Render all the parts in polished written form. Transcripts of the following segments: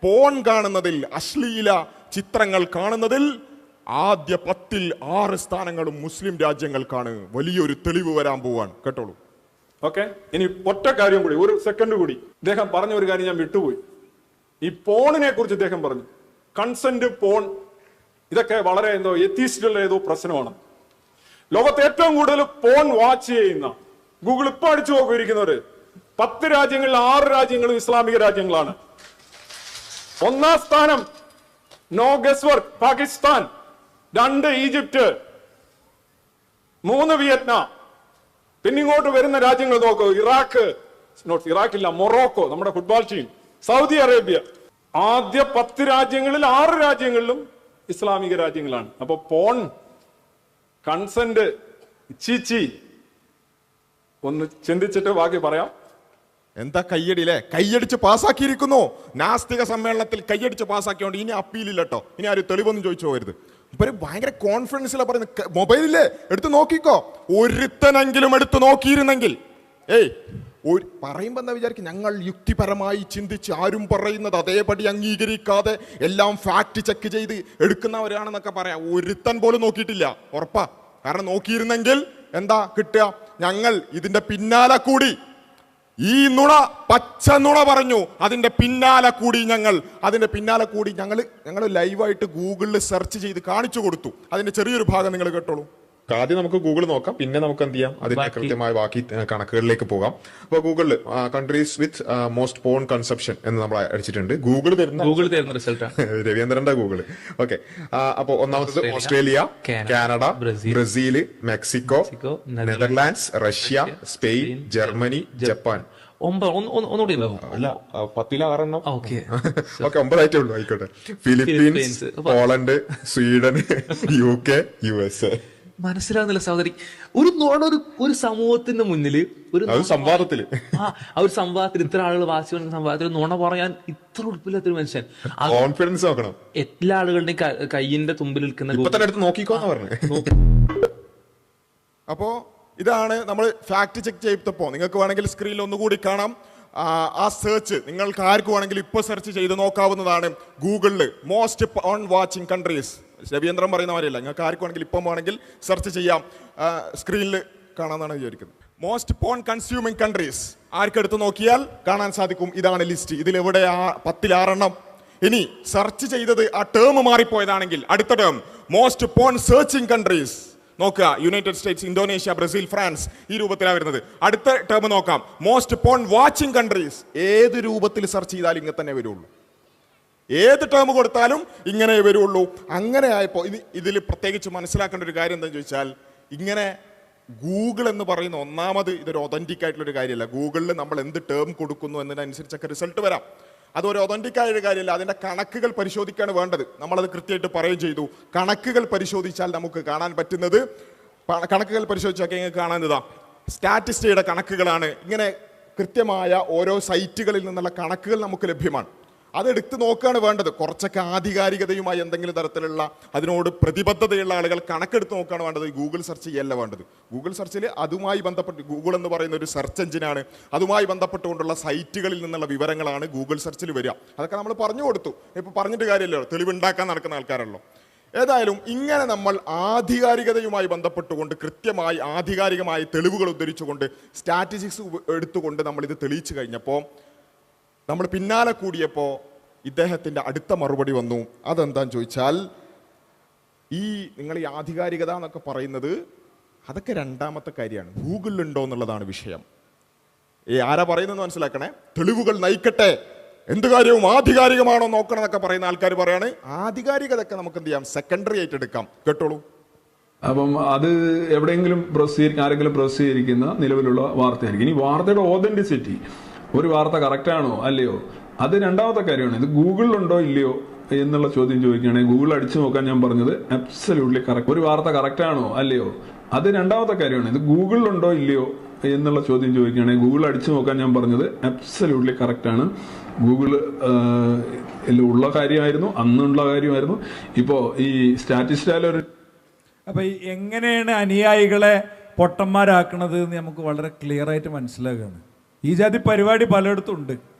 Porn കാണുന്നതിൽ, അശ്ലീല ചിത്രങ്ങൾ കാണുന്നതിൽ ആദ്യ 10-ൽ 6 സ്ഥാനങ്ങളും മുസ്ലിം രാജ്യങ്ങൾക്കാണ്. വലിയൊരു തെളിവ് വരാൻ പോവാണ്, കേട്ടോളൂ. ഓക്കെ, ഇനി ഒറ്റ കാര്യം കൂടി, ഒരു സെക്കൻഡ് കൂടി. ഇദ്ദേഹം പറഞ്ഞ ഒരു കാര്യം ഞാൻ വിട്ടുപോയി. ഈ പോണിനെ കുറിച്ച് ഇദ്ദേഹം പറഞ്ഞു, കൺസെന്റ് പോൺ, ഇതൊക്കെ വളരെ എത്തിയിച്ചിട്ടുള്ള ഏതോ പ്രശ്നമാണ്. ലോകത്ത് ഏറ്റവും കൂടുതൽ പോൺ വാച്ച് ചെയ്യുന്ന, ഗൂഗിൾ ഇപ്പൊ അടിച്ചു നോക്കിയിരിക്കുന്നവര് 10 രാജ്യങ്ങളിൽ 6 രാജ്യങ്ങളും ഇസ്ലാമിക രാജ്യങ്ങളാണ്. 1-ാം സ്ഥാനം no guesswork Pakistan, 2 Egypt, 3 Vietnam. പിന്നെ ഇങ്ങോട്ട് വരുന്ന രാജ്യങ്ങൾ നോക്കൂ, ഇറാഖില്ല, മൊറോക്കോ, നമ്മുടെ ഫുട്ബോൾ ടീം, സൗദി അറേബ്യ. ആദ്യ 10 രാജ്യങ്ങളിൽ 6 രാജ്യങ്ങളിലും ഇസ്ലാമിക രാജ്യങ്ങളാണ്. അപ്പൊ പോൺ, കൺസെന്റ്, ചീച്ചി, ഒന്ന് ചിന്തിച്ചിട്ട് ബാക്കി പറയാം. എന്താ കയ്യടിയില്ലേ? കയ്യടിച്ച് പാസ്സാക്കിയിരിക്കുന്നു. നാസ്തിക സമ്മേളനത്തിൽ കയ്യടിച്ച് പാസ്സാക്കിയോണ്ട് ഇനി അപ്പീലില്ല കേട്ടോ. ഇനി ആരും തെളിവൊന്നും ചോദിച്ചു പോകരുത്. ഇപ്പൊ ഭയങ്കര കോൺഫിഡൻസിലാണ് പറയുന്നത്. മൊബൈലില്ലേ, എടുത്ത് നോക്കിക്കോ. ഒരുത്തനെങ്കിലും എടുത്ത് നോക്കിയിരുന്നെങ്കിൽ, പറയുമ്പോ എന്താ വിചാരിക്കും, ഞങ്ങൾ യുക്തിപരമായി ചിന്തിച്ച് ആരും പറയുന്നത് അതേപടി അംഗീകരിക്കാതെ എല്ലാം ഫാക്ട് ചെക്ക് ചെയ്ത് എടുക്കുന്നവരാണെന്നൊക്കെ പറയാം. ഒരുത്തൻ പോലും നോക്കിയിട്ടില്ല, ഉറപ്പാ. കാരണം നോക്കിയിരുന്നെങ്കിൽ എന്താ കിട്ടുക? ഞങ്ങൾ ഇതിന്റെ പിന്നാലെ കൂടി ഈ നുണ, പച്ച നുണ പറഞ്ഞു, അതിന്റെ പിന്നാലെ കൂടി ഞങ്ങൾ ലൈവായിട്ട് ഗൂഗിളിൽ സെർച്ച് ചെയ്ത് കാണിച്ചു കൊടുത്തു. അതിന്റെ ചെറിയൊരു ഭാഗം നിങ്ങൾ കേട്ടോളൂ. ആദ്യം നമുക്ക് ഗൂഗിൾ നോക്കാം, പിന്നെ നമുക്ക് എന്ത് ചെയ്യാം, അതിന്റെ കൃത്യമായ ബാക്കി കണക്കുകളിലേക്ക് പോകാം. അപ്പൊ ഗൂഗിളിൽ countries with most porn consumption എന്ന് നമ്മൾ അടിച്ചിട്ടുണ്ട്. ഗൂഗിൾ തരുന്ന റിസൾട്ട്, രവീന്ദ്രന്റെ ഗൂഗിള്. ഓക്കെ, അപ്പൊ ഒന്നാമത്തത് Australia, Canada, Brazil, Mexico, Netherlands, Russia, Spain, Germany, Japan. 10-ൽ 6. ഓക്കെ, 9 ആയിട്ടേ ഉള്ളൂ. ആയിക്കോട്ടെ. Philippines, Poland, Sweden, UK, USA. മനസ്സിലാവുന്നില്ല സഹോദരി. ഒരു സമൂഹത്തിന്റെ മുന്നില് ഒരു സംവാദത്തിൽ ഇത്ര ആളുകൾ വാശി വന്ന സംവാദത്തിൽ നുണ പറയാൻ ഇത്ര ഉറപ്പില്ലാത്തൊരു മനുഷ്യൻ. കോൺഫിഡൻസ് നോക്കണം. എല്ലാ ആളുകളുടെയും കയ്യിന്റെ തുമ്പിൽ നിൽക്കുന്ന നോക്കിക്കോന്ന് പറഞ്ഞു. അപ്പോ ഇതാണ് നമ്മൾ ഫാക്ട് ചെക്ക് ചെയ്തപ്പോ. നിങ്ങൾക്ക് വേണമെങ്കിൽ സ്ക്രീനിൽ ഒന്നുകൂടി കാണാം. ആ സെർച്ച് നിങ്ങൾക്ക് ആർക്ക് വേണമെങ്കിലും ഇപ്പൊ സെർച്ച് ചെയ്ത് നോക്കാവുന്നതാണ്. ഗൂഗിളിൽ most on watching countries, Raveendran പറയുന്ന മാതിരിയല്ല, നിങ്ങൾക്ക് ആർക്ക് വേണമെങ്കിൽ ഇപ്പം വേണമെങ്കിൽ സെർച്ച് ചെയ്യാം. സ്ക്രീനിൽ കാണാമെന്നാണ് വിചാരിക്കുന്നത്. മോസ്റ്റ് പോൺ കൺസ്യൂമിങ് കൺട്രീസ് ആർക്കെടുത്ത് നോക്കിയാൽ കാണാൻ സാധിക്കും. ഇതാണ് ലിസ്റ്റ്. ഇതിലെവിടെ 10-ൽ 6 ഇനി സെർച്ച് ചെയ്തത് ആ ടേം മാറിപ്പോയതാണെങ്കിൽ അടുത്ത term most porn searching countries നോക്കുക. United States, Indonesia, Brazil, France, ഈ രൂപത്തിലാണ് വരുന്നത്. അടുത്ത ടേം നോക്കാം, മോസ്റ്റ് പോൺ വാച്ചിങ് കൺട്രീസ്. ഏത് രൂപത്തിൽ സെർച്ച് ചെയ്താലും ഇങ്ങനെ തന്നെ വരുള്ളൂ. ഏത് ടേം കൊടുത്താലും ഇങ്ങനെ വരുള്ളൂ. അങ്ങനെ ആയപ്പോൾ ഇതിൽ പ്രത്യേകിച്ച് മനസ്സിലാക്കേണ്ട ഒരു കാര്യം എന്താണെന്ന് ചോദിച്ചാൽ, ഇങ്ങനെ ഗൂഗിൾ എന്ന് പറയുന്ന ഒന്നാമത് ഇതൊരു ഒതന്റിക് ആയിട്ടുള്ളൊരു കാര്യമല്ല. ഗൂഗിളിൽ നമ്മൾ എന്ത് ടേം കൊടുക്കുന്നു എന്നതിനനുസരിച്ചൊക്കെ റിസൾട്ട് വരാം. അതൊരു ഒതന്റിക് ആയൊരു കാര്യമല്ല. അതിൻ്റെ കണക്കുകൾ പരിശോധിക്കുകയാണ് വേണ്ടത്. നമ്മളത് കൃത്യമായിട്ട് പറയുകയും ചെയ്തു. കണക്കുകൾ പരിശോധിച്ചാൽ നമുക്ക് കാണാൻ പറ്റുന്നത്, കണക്കുകൾ പരിശോധിച്ചാൽ കാണാൻ ഇതാ സ്റ്റാറ്റിസ്റ്റിയുടെ കണക്കുകളാണ്. ഇങ്ങനെ കൃത്യമായ ഓരോ സൈറ്റുകളിൽ നിന്നുള്ള കണക്കുകൾ നമുക്ക് ലഭ്യമാണ്. അതെടുത്ത് നോക്കുകയാണ് വേണ്ടത്. കുറച്ചൊക്കെ ആധികാരികതയുമായി എന്തെങ്കിലും തരത്തിലുള്ള അതിനോട് പ്രതിബദ്ധതയുള്ള ആളുകൾ കണക്കെടുത്ത് നോക്കുകയാണ് വേണ്ടത്. ഗൂഗിൾ സെർച്ച് ചെയ്യല്ല വേണ്ടത്. ഗൂഗിൾ സെർച്ചിൽ അതുമായി ബന്ധപ്പെട്ട്, ഗൂഗിൾ എന്ന് പറയുന്ന ഒരു സെർച്ച് എഞ്ചിനാണ്, അതുമായി ബന്ധപ്പെട്ടുകൊണ്ടുള്ള സൈറ്റുകളിൽ നിന്നുള്ള വിവരങ്ങളാണ് ഗൂഗിൾ സെർച്ചിൽ വരിക. അതൊക്കെ നമ്മൾ പറഞ്ഞു കൊടുത്തു. ഇപ്പോൾ പറഞ്ഞിട്ട് കാര്യമല്ലോ, തെളിവുണ്ടാക്കാൻ നടക്കുന്ന ആൾക്കാരല്ലോ. ഏതായാലും ഇങ്ങനെ നമ്മൾ ആധികാരികതയുമായി ബന്ധപ്പെട്ടുകൊണ്ട് കൃത്യമായി ആധികാരികമായ തെളിവുകൾ ഉദ്ധരിച്ചുകൊണ്ട് സ്റ്റാറ്റിസ്റ്റിക്സ് എടുത്തുകൊണ്ട് നമ്മളിത് തെളിയിച്ചു കഴിഞ്ഞപ്പോൾ, നമ്മൾ പിന്നാലെ കൂടിയപ്പോൾ ഇദ്ദേഹത്തിൻ്റെ അടുത്ത മറുപടി വന്നു. അതെന്താന്ന് ചോദിച്ചാൽ, നിങ്ങൾ ഈ ആധികാരികത എന്നൊക്കെ പറയുന്നത് അതൊക്കെ രണ്ടാമത്തെ കാര്യമാണ്, ഗൂഗിളിലുണ്ടോ എന്നുള്ളതാണ് വിഷയം. ആരാ പറയുന്നത് മനസ്സിലാക്കണേ. തെളിവുകൾ നയിക്കട്ടെ, എന്ത് കാര്യവും ആധികാരികമാണോ നോക്കണം എന്നൊക്കെ പറയുന്ന ആൾക്കാർ പറയാണ്. ആധികാരികതൊക്കെ നമുക്ക് എന്ത് ചെയ്യാം, സെക്കൻഡറി ആയിട്ട് എടുക്കാം. കേട്ടോളൂ. അപ്പം അത് എവിടെയെങ്കിലും ആരെങ്കിലും പ്രസിദ്ധീകരിക്കുന്ന നിലവിലുള്ള വാർത്തയായിരിക്കും. ഇനി വാർത്തയുടെ ഓതന്റിസിറ്റി, ഒരു വാർത്ത കറക്റ്റാണോ അല്ലയോ, അത് രണ്ടാമത്തെ കാര്യമാണ്. ഇത് ഗൂഗിളിലുണ്ടോ ഇല്ലയോ എന്നുള്ള ചോദ്യം ചോദിക്കുകയാണെങ്കിൽ ഗൂഗിൾ അടിച്ചു നോക്കാൻ ഞാൻ പറഞ്ഞത് അബ്സല്യൂട്ട്ലി കറക്റ്റ്. ഒരു വാർത്ത കറക്റ്റാണോ അല്ലയോ, അത് രണ്ടാമത്തെ കാര്യമാണ്. ഇത് ഗൂഗിളിലുണ്ടോ ഇല്ലയോ എന്നുള്ള ചോദ്യം ചോദിക്കുകയാണെങ്കിൽ ഗൂഗിൾ അടിച്ചു നോക്കാൻ ഞാൻ പറഞ്ഞത് അബ്സല്യൂട്ട്ലി കറക്റ്റാണ്. ഗൂഗിൾ ഉള്ള കാര്യമായിരുന്നു, അന്നുള്ള കാര്യമായിരുന്നു. ഇപ്പോൾ ഈ സ്റ്റാറ്റിസ്റ്റിക്കാലൊരു അപ്പം എങ്ങനെയാണ് അനുയായികളെ പൊട്ടന്മാരാക്കണത് എന്ന് നമുക്ക് വളരെ ക്ലിയർ ആയിട്ട് മനസ്സിലാക്കുകയാണ്. ഈ ജാതി പരിപാടി പലയിടത്തും ഉണ്ട്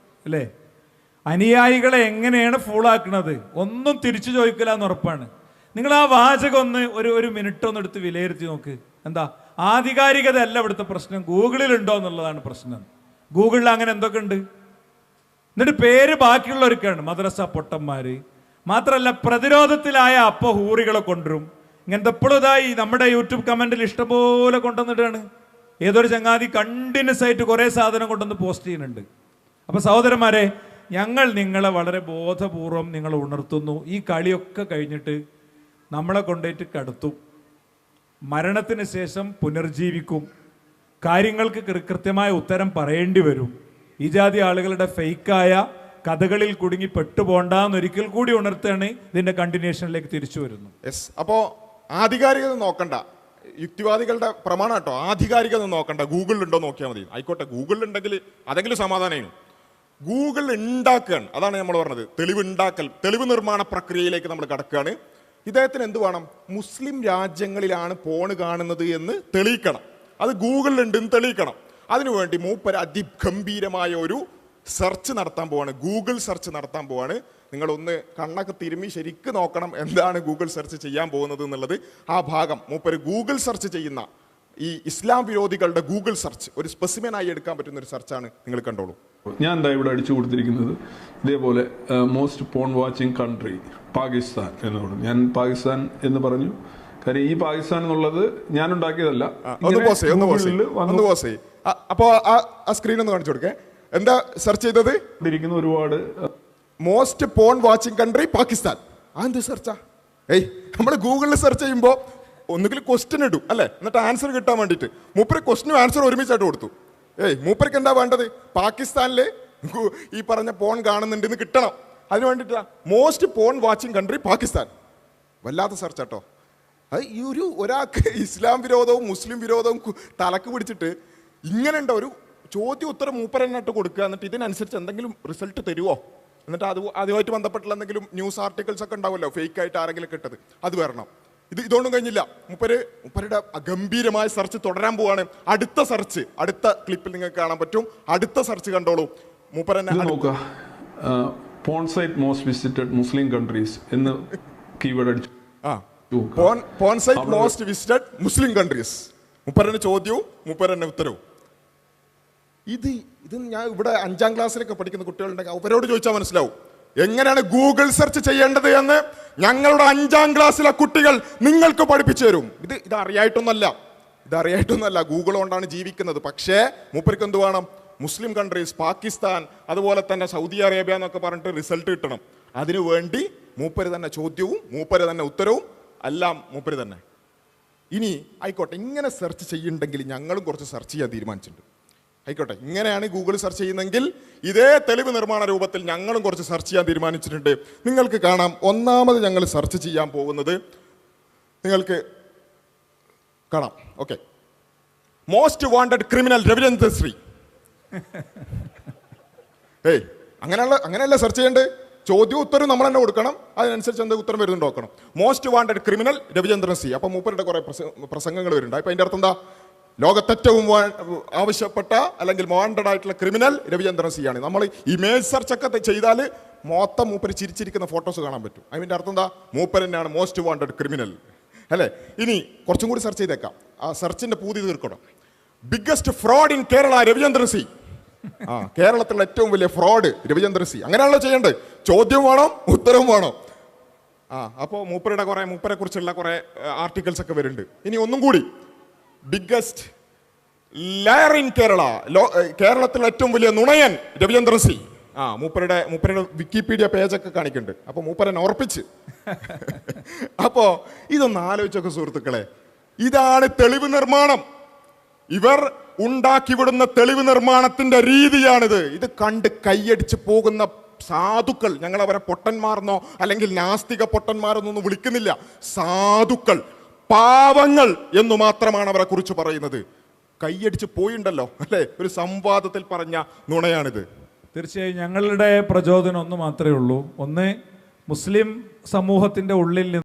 അല്ലേ. അനുയായികളെ എങ്ങനെയാണ് ഫൂളാക്കുന്നത് ഒന്നും തിരിച്ചു ചോദിക്കില്ല എന്ന് ഉറപ്പാണ്. നിങ്ങൾ ആ വാചകം ഒന്ന് ഒരു മിനിറ്റ് ഒന്ന് എടുത്ത് വിലയിരുത്തി നോക്ക്. എന്താ ആധികാരികത അല്ല ഇവിടുത്തെ പ്രശ്നം, ഗൂഗിളിൽ ഉണ്ടോ എന്നുള്ളതാണ് പ്രശ്നം. ഗൂഗിളിൽ അങ്ങനെ എന്തൊക്കെ ഉണ്ട്? എന്നിട്ട് പേര് ബാക്കിയുള്ളവർക്കാണ് മദ്രസ പൊട്ടന്മാര്. മാത്രമല്ല പ്രതിരോധത്തിലായ അപ്പ ഹൂറികളെ കൊണ്ടുവരും. ഇങ്ങനത്തെ എപ്പോഴും ഇതായി നമ്മുടെ യൂട്യൂബ് കമന്റിൽ ഇഷ്ടംപോലെ കൊണ്ടുവന്നിട്ടാണ്. ഏതൊരു ചങ്ങാതി കണ്ടിന്യൂസ് ആയിട്ട് കുറേ സാധനം കൊണ്ടുവന്ന് പോസ്റ്റ് ചെയ്യുന്നുണ്ട്. അപ്പൊ സഹോദരന്മാരെ, ഞങ്ങൾ നിങ്ങളെ വളരെ ബോധപൂർവം നിങ്ങളെ ഉണർത്തുന്നു. ഈ കളിയൊക്കെ കഴിഞ്ഞിട്ട് നമ്മളെ കൊണ്ടുപോയിട്ട് കടത്തും, മരണത്തിന് ശേഷം പുനർജീവിക്കും, കാര്യങ്ങൾക്ക് കൃത്യമായ ഉത്തരം പറയേണ്ടി വരും. ഈ ജാതി ആളുകളുടെ ഫേക്കായ കഥകളിൽ കുടുങ്ങി പെട്ടുപോണ്ടെന്ന് ഒരിക്കൽ കൂടി ഉണർത്തുകയാണ്. ഇതിന്റെ കണ്ടിന്യൂഷനിലേക്ക് തിരിച്ചു വരുന്നു. യെസ്. അപ്പോ ആധികാരികത നോക്കണ്ട, യുക്തിവാദികളുടെ പ്രമാണം കേട്ടോ. ആധികാരികത നോക്കണ്ട, ഗൂഗിളിൽ ഉണ്ടോ നോക്കിയാൽ മതി. ആയിക്കോട്ടെ, ഗൂഗിളിൽ ഉണ്ടെങ്കിൽ അതെങ്കിലും സമാധാനമായിരുന്നു. ഗൂഗിൾ ഉണ്ടാക്കുകയാണ്, അതാണ് നമ്മൾ പറഞ്ഞത്. തെളിവുണ്ടാക്കൽ, തെളിവ് നിർമ്മാണ പ്രക്രിയയിലേക്ക് നമ്മൾ കടക്കുകയാണ്. ഇദ്ദേഹത്തിന് എന്ത് വേണം? മുസ്ലിം രാജ്യങ്ങളിലാണ് പോണ് കാണുന്നത് എന്ന് തെളിയിക്കണം. അത് ഗൂഗിളിൽ ഉണ്ടെന്ന് തെളിയിക്കണം. അതിനുവേണ്ടി മൂപ്പര് അതിഗംഭീരമായ ഒരു സെർച്ച് നടത്താൻ പോവാണ്, ഗൂഗിൾ സെർച്ച് നടത്താൻ പോവാണ്. നിങ്ങളൊന്ന് കണ്ണൊക്കെ തിരുമ്മി ശരിക്കും നോക്കണം എന്താണ് ഗൂഗിൾ സെർച്ച് ചെയ്യാൻ പോകുന്നത് എന്നുള്ളത്. ആ ഭാഗം മൂപ്പര് ഗൂഗിൾ സെർച്ച് ചെയ്യുന്ന ഈ ഇസ്ലാം വിരോധികളുടെ ഗൂഗിൾ സെർച്ച് ഒരു സ്പെസിമെനായി എടുക്കാൻ പറ്റുന്ന ഒരു സെർച്ചാണ്. നിങ്ങൾ കണ്ടോളൂ. ഞാൻ എന്താ ഇവിടെ അടിച്ചു കൊടുത്തിരിക്കുന്നത് ഇതേപോലെ most porn watching country Pakistan എന്നുള്ളത്. ഞാൻ പാകിസ്ഥാൻ എന്ന് പറഞ്ഞു, കാര്യം ഈ പാകിസ്ഥാൻ എന്നുള്ളത് ഞാൻ ഉണ്ടാക്കിയതല്ല. അപ്പോ ആ സ്ക്രീൻ ഒന്ന് കാണിച്ചു കൊടുക്കേ. എന്താ സെർച്ച് ചെയ്തത്? ഒരുപാട് most porn watching country Pakistan. എന്ത് സെർച്ചാ? നമ്മൾ ഗൂഗിളിൽ സെർച്ച് ചെയ്യുമ്പോൾ ഒന്നുകിൽ ക്വസ്റ്റ്യൻ ഇടും അല്ലേ, എന്നിട്ട് ആൻസർ കിട്ടാൻ വേണ്ടിയിട്ട്. മൂപ്പര് ക്വസ്റ്റ്യനും ആൻസർ ഒരുമിച്ചായിട്ട് കൊടുത്തു. മൂപ്പർക്ക് എന്താ വേണ്ടത്? പാകിസ്ഥാനില് ഈ പറഞ്ഞ പോൺ കാണുന്നുണ്ടെന്ന് കിട്ടണം. അതിന് വേണ്ടിയിട്ടാ most porn watching country Pakistan. വല്ലാത്ത സെർച്ച് കേട്ടോ. ഈ ഒരാൾക്ക് ഇസ്ലാം വിരോധവും മുസ്ലിം വിരോധവും തലക്ക് പിടിച്ചിട്ട് ഇങ്ങനെ ഉണ്ടോ ഒരു ചോദ്യം ഉത്തരം മൂപ്പരനായിട്ട് കൊടുക്കുക, എന്നിട്ട് ഇതിനനുസരിച്ച് എന്തെങ്കിലും റിസൾട്ട് തരുമോ, എന്നിട്ട് അതുമായിട്ട് ബന്ധപ്പെട്ടുള്ള എന്തെങ്കിലും ന്യൂസ് ആർട്ടിക്കിൾസ് ഒക്കെ ഉണ്ടാവുമല്ലോ ഫേക്ക് ആയിട്ട് ആരെങ്കിലും കിട്ടത്, അത് വരണം. ഇതൊന്നും കഴിഞ്ഞില്ല. മൂപ്പരുടെ ഗംഭീരമായ സെർച്ച് തുടരാൻ പോവാണ്. അടുത്ത സെർച്ച് അടുത്ത ക്ലിപ്പിൽ നിങ്ങൾക്ക് കാണാൻ പറ്റും. അടുത്ത സെർച്ച് കണ്ടോളൂ. മൂപ്പരനെ നോക്കുക, പോൺ സൈറ്റ് മോസ്റ്റ് വിസിറ്റഡ് മുസ്ലിം കൺട്രീസ് എന്ന് കീവേഡ് അടിച്ചു. പോൺ സൈറ്റ് മോസ്റ്റ് വിസിറ്റഡ് മുസ്ലിം കൺട്രീസ്. മൂപ്പരന്റെ ചോദ്യവും മൂപ്പരന്റെ ഉത്തരവും. ഇത് ഞാൻ ഇവിടെ 5ാം ക്ലാസ്സിലൊക്കെ പഠിക്കുന്ന കുട്ടികളുണ്ടെങ്കിൽ അവരോട് ചോദിച്ചാൽ മനസ്സിലാവും എങ്ങനെയാണ് ഗൂഗിൾ സെർച്ച് ചെയ്യേണ്ടത് എന്ന്. ഞങ്ങളുടെ 5ാം ക്ലാസ്സിലെ കുട്ടികൾ നിങ്ങൾക്ക് പഠിപ്പിച്ചു തരും. ഇത് അറിയായിട്ടൊന്നല്ല, ഗൂഗിൾ കൊണ്ടാണ് ജീവിക്കുന്നത്. പക്ഷേ മൂപ്പർക്ക് എന്ത് വേണം? മുസ്ലിം കൺട്രീസ്, പാകിസ്ഥാൻ, അതുപോലെ തന്നെ സൗദി അറേബ്യ എന്നൊക്കെ പറഞ്ഞിട്ട് റിസൾട്ട് കിട്ടണം. അതിനുവേണ്ടി മൂപ്പര് തന്നെ ചോദ്യവും മൂപ്പര് തന്നെ ഉത്തരവും എല്ലാം മൂപ്പര് തന്നെ. ഇനി ആയിക്കോട്ടെ, ഇങ്ങനെ സെർച്ച് ചെയ്യുന്നുണ്ടെങ്കിൽ ഞങ്ങളും കുറച്ച് സെർച്ച് ചെയ്യാൻ തീരുമാനിച്ചിട്ടുണ്ട്. ആയിക്കോട്ടെ, ഇങ്ങനെയാണ് ഗൂഗിൾ സെർച്ച് ചെയ്യുന്നെങ്കിൽ ഇതേ തെളിവ് നിർമ്മാണ രൂപത്തിൽ ഞങ്ങളും കുറച്ച് സെർച്ച് ചെയ്യാൻ തീരുമാനിച്ചിട്ടുണ്ട്. നിങ്ങൾക്ക് കാണാം. ഒന്നാമത് ഞങ്ങൾ സെർച്ച് ചെയ്യാൻ പോകുന്നത് നിങ്ങൾക്ക് കാണാം. Okay, most wanted criminal Ravichandra Shri. അങ്ങനെയല്ല സെർച്ച് ചെയ്യേണ്ടത്. ചോദ്യവും ഉത്തരവും നമ്മൾ തന്നെ കൊടുക്കണം. അതിനനുസരിച്ച് എന്താ ഉത്തരം വരുന്നുണ്ട് നോക്കണം. Most wanted criminal Ravichandran C. അപ്പൊ മൂപ്പരുടെ കുറെ പ്രസംഗങ്ങൾ വരുന്നുണ്ട്. അപ്പൊ അതിന്റെ അർത്ഥം എന്താ? ലോകത്തേറ്റവും ആവശ്യപ്പെട്ട അല്ലെങ്കിൽ വാണ്ടഡ് ആയിട്ടുള്ള ക്രിമിനൽ രവിചന്ദ്രൻ സി ആണ്. നമ്മൾ ഇമേജ് സെർച്ച് ഒക്കെ ചെയ്താൽ മൊത്തം മൂപ്പര് ചിരിച്ചിരിക്കുന്ന ഫോട്ടോസ് കാണാൻ പറ്റും. അതിന്റെ അർത്ഥം എന്താ? മൂപ്പർ തന്നെയാണ് മോസ്റ്റ് വാണ്ടഡ് ക്രിമിനൽ അല്ലേ. ഇനി കുറച്ചും കൂടി സെർച്ച് ചെയ്തേക്കാം. ആ സെർച്ചിന്റെ പൂതി തീർക്കണം. Biggest fraud in Kerala Ravichandran C. കേരളത്തിലുള്ള ഏറ്റവും വലിയ ഫ്രോഡ് രവിചന്ദ്രൻ സി. അങ്ങനെയാണല്ലോ ചെയ്യേണ്ടത്. ചോദ്യവും വേണം, ഉത്തരവും വേണം. അപ്പോൾ മൂപ്പരെ കുറിച്ചുള്ള കുറെ ആർട്ടിക്കിൾസ് ഒക്കെ വരുന്നുണ്ട്. ഇനി ഒന്നും കൂടി, ബിഗ്ഗസ്റ്റ് ലയർ ഇൻ കേരള, കേരളത്തിലെ ഏറ്റവും വലിയ നുണയൻ രവിചന്ദ്രൻ സി. മൂപ്പരുടെ വിക്കിപീഡിയ പേജൊക്കെ കാണിക്കുന്നുണ്ട്. അപ്പൊ മൂപ്പരനെ ഉറപ്പിച്ച്. അപ്പോ ഇതൊന്ന് ആലോചിച്ചൊക്കെ സുഹൃത്തുക്കളെ, ഇതാണ് തെളിവ് നിർമ്മാണം. ഇവർ ഉണ്ടാക്കി വിടുന്ന തെളിവ് നിർമ്മാണത്തിന്റെ രീതിയാണിത്. ഇത് കണ്ട് കൈയടിച്ച് പോകുന്ന സാധുക്കൾ, ഞങ്ങൾ അവരെ പൊട്ടന്മാർന്നോ അല്ലെങ്കിൽ നാസ്തിക പൊട്ടന്മാരെന്നൊന്നും വിളിക്കുന്നില്ല. സാധുക്കൾ, പാവങ്ങൾ എന്നു മാത്രമാണ് അവരെ കുറിച്ച് പറയുന്നത്. കൈയടിച്ച് പോയിണ്ടല്ലോ അല്ലെ, ഒരു സംവാദത്തിൽ പറഞ്ഞ നുണയാണിത്. തീർച്ചയായും ഞങ്ങളുടെ പ്രചോദനം ഒന്ന് മാത്രമേ ഉള്ളൂ. ഒന്ന്, മുസ്ലിം സമൂഹത്തിന്റെ ഉള്ളിൽ